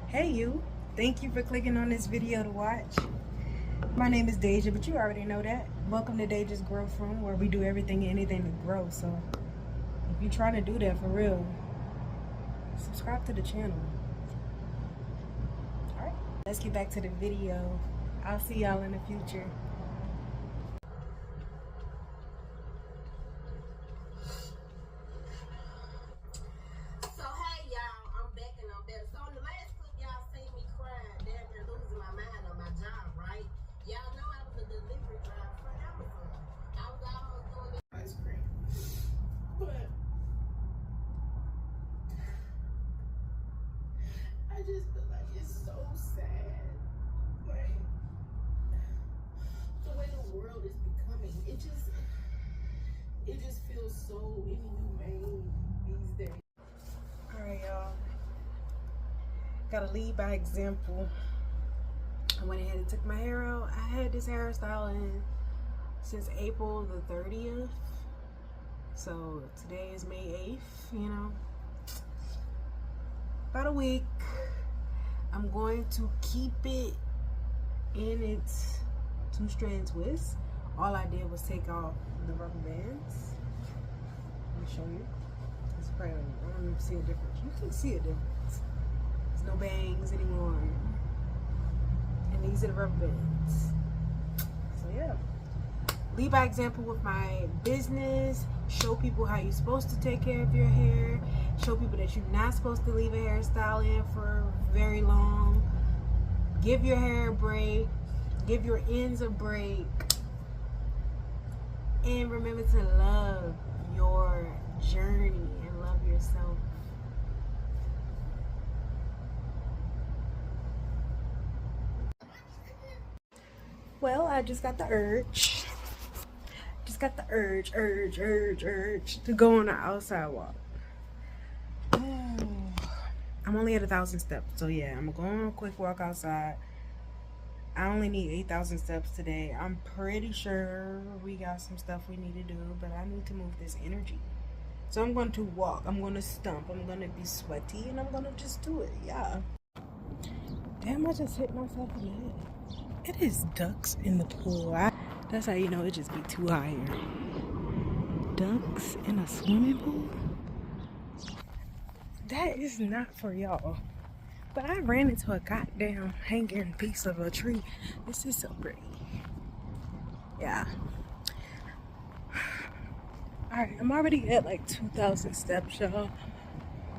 Hey you, thank you for clicking on this video to watch. My name is Deja, but you already know that. Welcome to Deja's Growth Room, where we do everything and anything to grow. So if you're trying to do that for real, subscribe to the channel. Alright, let's get back to the video. I'll see y'all in the future. I just feel like it's so sad. Like the way the world is becoming, it just feels so inhumane these days. Alright y'all, gotta lead by example. I went ahead and took my hair out. I had this hairstyle in since April the 30th. So today is May 8th, you know. About a week. I'm going to keep it in its 2-strand twist. All I did was take off the rubber bands. Let me show you. It's probably, I don't even see a difference. You can see a difference. There's no bangs anymore. And these are the rubber bands. So yeah. Lead by example with my business. Show people how you're supposed to take care of your hair. Show people that you're not supposed to leave a hairstyle in for very long. Give your hair a break. Give your ends a break. And remember to love your journey and love yourself. Well, I just got the urge. Urge to go on an outside walk. I'm only at 1,000 steps, so yeah, I'm gonna go on a quick walk outside. I only need 8,000 steps today. I'm pretty sure we got some stuff we need to do, but I need to move this energy. So I'm going to walk. I'm going to stump. I'm going to be sweaty, and I'm going to just do it. Yeah. Damn, I just hit myself in the head. It is ducks in the pool. That's how you know it just be too high here. Ducks in a swimming pool? That is not for y'all. But I ran into a goddamn hanging piece of a tree. This is so pretty. Yeah. Alright, I'm already at like 2,000 steps, y'all.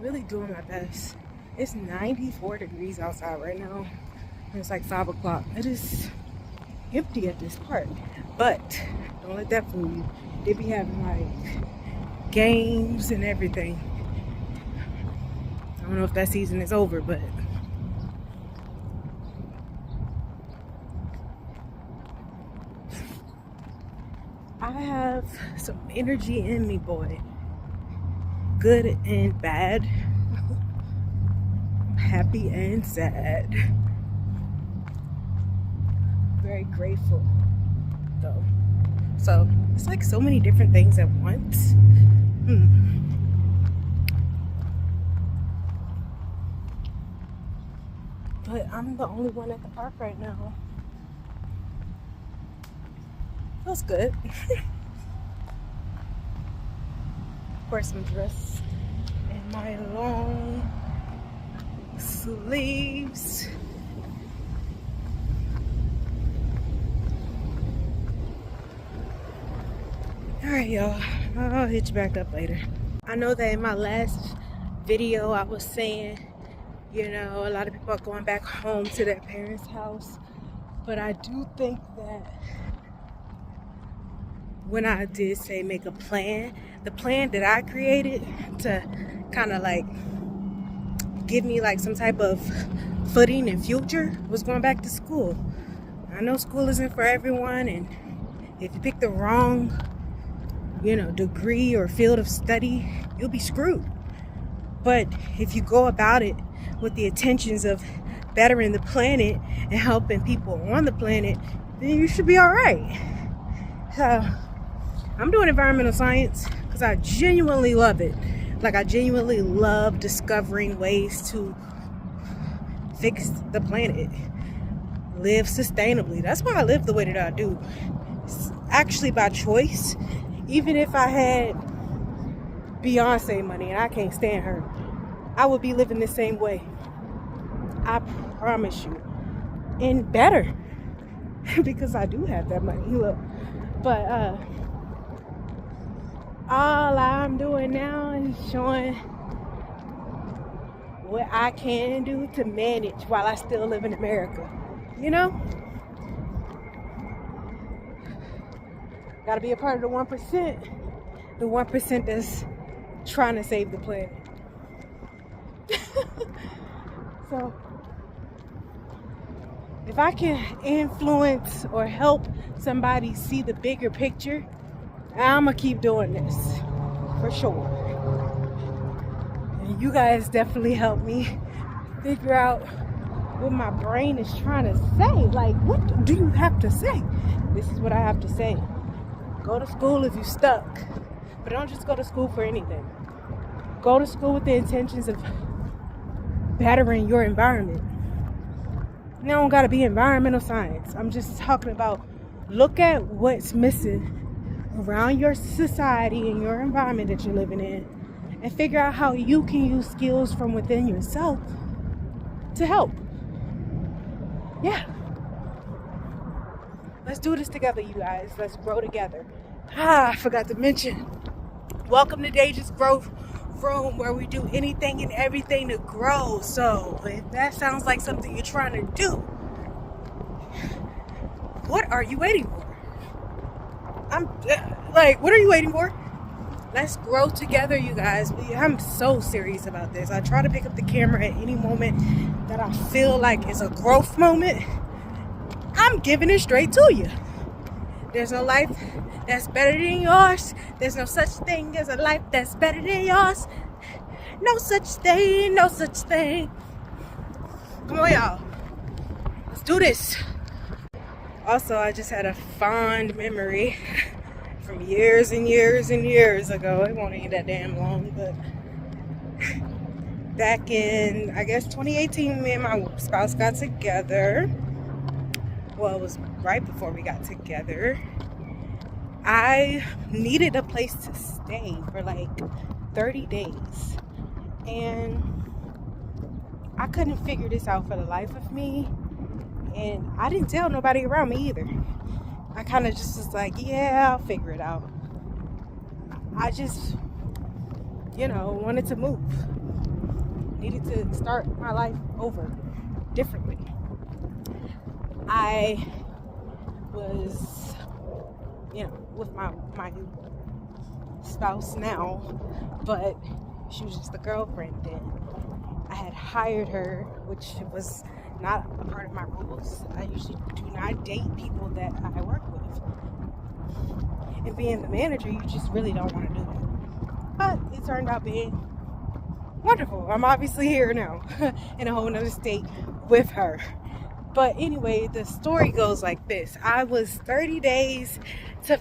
Really doing my best. It's 94 degrees outside right now. And it's like 5 o'clock. It is empty at this park. But don't let that fool you. They be having like games and everything. I don't know if that season is over, but I have some energy in me, boy. Good and bad. Happy and sad. Very grateful though. So it's like so many different things at once. But I'm the only one at the park right now. Feels good. Of course, I'm dressed in my long sleeves. Alright, y'all. I'll hit you back up later. I know that in my last video I was saying, you know, a lot of people are going back home to their parents' house. But I do think that when I did say make a plan, the plan that I created to kind of like give me like some type of footing and future was going back to school. I know school isn't for everyone, and if you pick the wrong, you know, degree or field of study, you'll be screwed. But if you go about it with the intentions of bettering the planet and helping people on the planet, then you should be all right. So I'm doing environmental science because I genuinely love it. Like, I genuinely love discovering ways to fix the planet, live sustainably. That's why I live the way that I do. It's actually by choice. Even if I had Beyonce money and I can't stand her, I would be living the same way. I promise you. And better. Because I do have that money. Look. But all I'm doing now is showing what I can do to manage while I still live in America. You know? Gotta be a part of the 1%. The 1% that's trying to save the planet. So, if I can influence or help somebody see the bigger picture, I'm gonna keep doing this for sure. And you guys definitely help me figure out what my brain is trying to say. Like, what do you have to say? This is what I have to say. Go to school if you're stuck, but don't just go to school for anything. Go to school with the intentions of bettering your environment. It don't gotta be environmental science. I'm just talking about, look at what's missing around your society and your environment that you're living in, and figure out how you can use skills from within yourself to help. Yeah. Let's do this together, you guys. Let's grow together. I forgot to mention, welcome to Deja's Growth Room, where we do anything and everything to grow. So if that sounds like something you're trying to do, what are you waiting for? What are you waiting for? Let's grow together, you guys. I'm so serious about this. I try to pick up the camera at any moment that I feel like is a growth moment. I'm giving it straight to you. There's no life that's better than yours. There's no such thing as a life that's better than yours. No such thing, no such thing. Come on, y'all. Let's do this. Also, I just had a fond memory from years and years and years ago. It won't be that damn long, but back in, I guess, 2018, me and my spouse got together. Well, it was right before we got together. I needed a place to stay for like 30 days. And I couldn't figure this out for the life of me. And I didn't tell nobody around me either. I kind of just was like, yeah, I'll figure it out. I just, wanted to move. Needed to start my life over differently. I was, with my spouse now, but she was just a girlfriend then. I had hired her, which was not a part of my rules. I usually do not date people that I work with. And being the manager, you just really don't want to do it. But it turned out being wonderful. I'm obviously here now in a whole nother state with her. But anyway, the story goes like this. I was 30 days to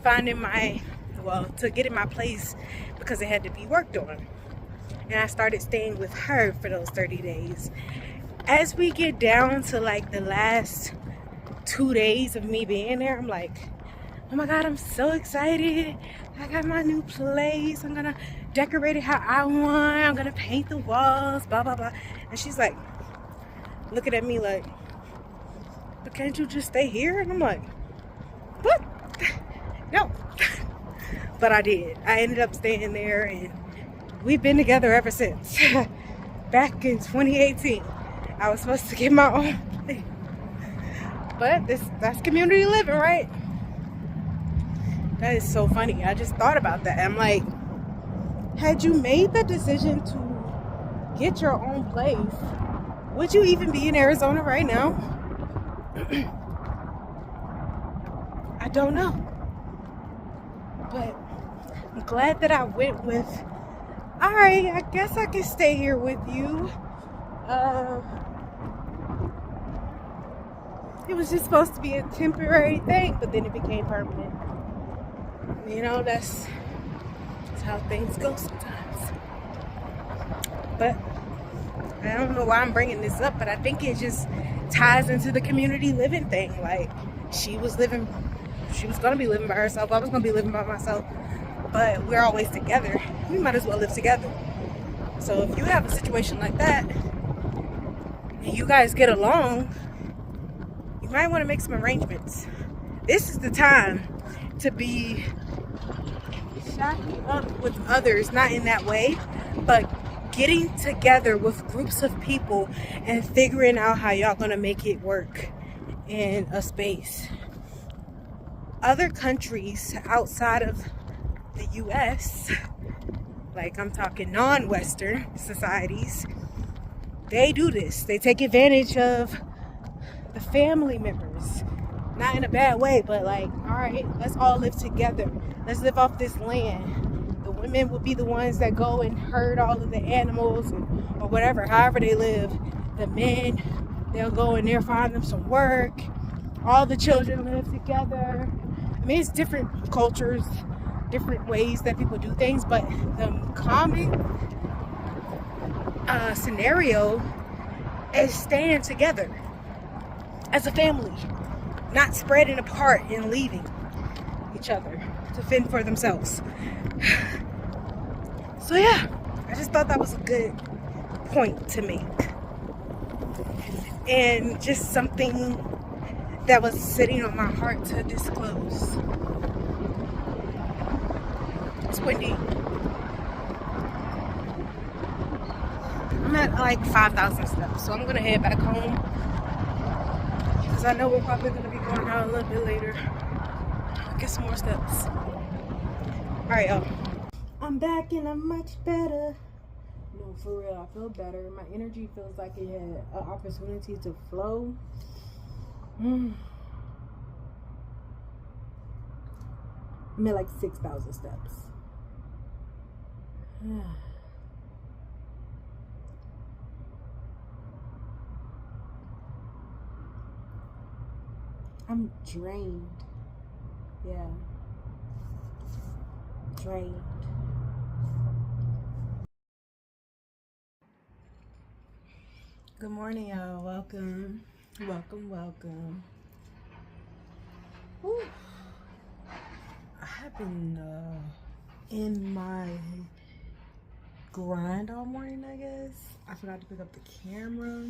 getting my place because it had to be worked on. And I started staying with her for those 30 days. As we get down to like the last 2 days of me being there, I'm like, oh my God, I'm so excited. I got my new place. I'm gonna decorate it how I want. I'm gonna paint the walls, blah, blah, blah. And she's like, looking at me like, but can't you just stay here? And I'm like, what? No. But I did. I ended up staying there, and we've been together ever since. Back in 2018, I was supposed to get my own place. But that's community living, right? That is so funny. I just thought about that. I'm like, had you made the decision to get your own place, would you even be in Arizona right now? I don't know. But I'm glad that I went with, all right, I guess I can stay here with you. It was just supposed to be a temporary thing, but then it became permanent. That's how things go sometimes. But I don't know why I'm bringing this up, but I think it just ties into the community living thing. Like, she was going to be living by herself. I was going to be living by myself. But we're always together. We might as well live together. So if you have a situation like that, and you guys get along, you might want to make some arrangements. This is the time to be shacking up with others, not in that way, but getting together with groups of people and figuring out how y'all gonna make it work in a space. Other countries outside of the US, like I'm talking non-Western societies, they do this. They take advantage of the family members. Not in a bad way, but like, all right, let's all live together. Let's live off this land. The women will be the ones that go and herd all of the animals or whatever, however they live. The men, they'll go and they'll find them some work. All the children live together. I mean, it's different cultures, different ways that people do things, but the common scenario is staying together as a family, not spreading apart and leaving each other to fend for themselves. So yeah, I just thought that was a good point to make, and just something that was sitting on my heart to disclose. It's windy. I'm at like 5,000 steps, so I'm gonna head back home because I know we're probably gonna be going out a little bit later. Get some more steps. All right, y'all. I'm back and I'm much better. No, for real, I feel better. My energy feels like it had an opportunity to flow. I'm at like 6,000 steps. I'm drained. Yeah. Drained. Good morning, y'all. Welcome. Welcome. Whew. I have been in my grind all morning, I guess. I forgot to pick up the camera.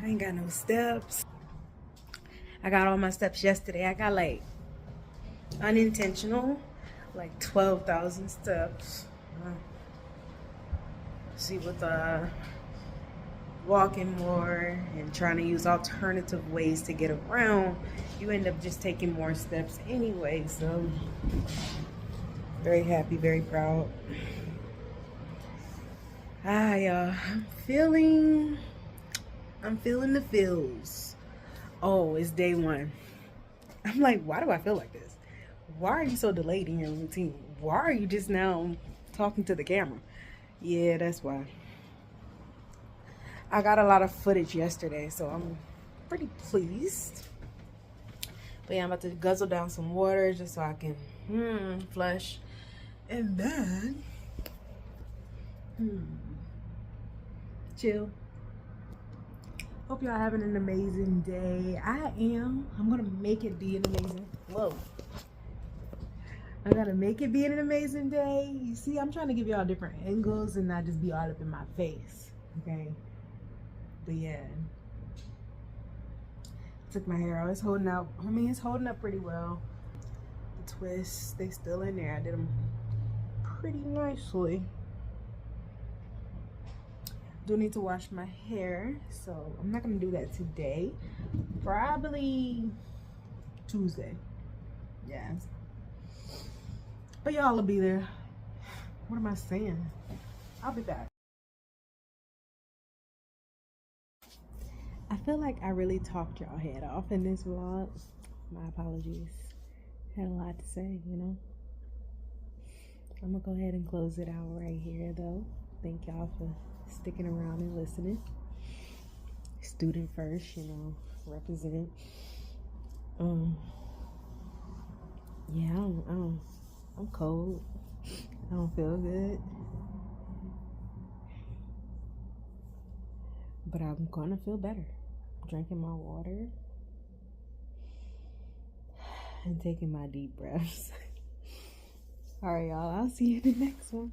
I ain't got no steps. I got all my steps yesterday. I got like unintentional, like 12,000 steps. See, with walking more and trying to use alternative ways to get around, you end up just taking more steps anyway. So very happy, very proud. I'm feeling the feels. Oh, it's day one. I'm like, why do I feel like this? Why are you so delayed in your routine? Why are you just now talking to the camera? Yeah, that's why. I got a lot of footage yesterday, so I'm pretty pleased. But yeah, I'm about to guzzle down some water just so I can flush. And then chill. Hope y'all having an amazing day. I am. I'm gonna make it be an amazing. Whoa. I gotta make it be an amazing day. You see, I'm trying to give y'all different angles and not just be all up in my face. Okay. But yeah. Took my hair out. It's holding out. I mean, it's holding up pretty well. The twists, they still in there. I did them pretty nicely. Do need to wash my hair, so I'm not gonna do that today. Probably Tuesday. Yeah. But y'all will be there. What am I saying? I'll be back. I feel like I really talked y'all head off in this vlog. My apologies. Had a lot to say, you know. I'm gonna go ahead and close it out right here though. Thank y'all for sticking around and listening. Student first, you know, represent. Yeah, I'm cold. I don't feel good. But I'm gonna feel better. Drinking my water and taking my deep breaths. All right, y'all. I'll see you in the next one.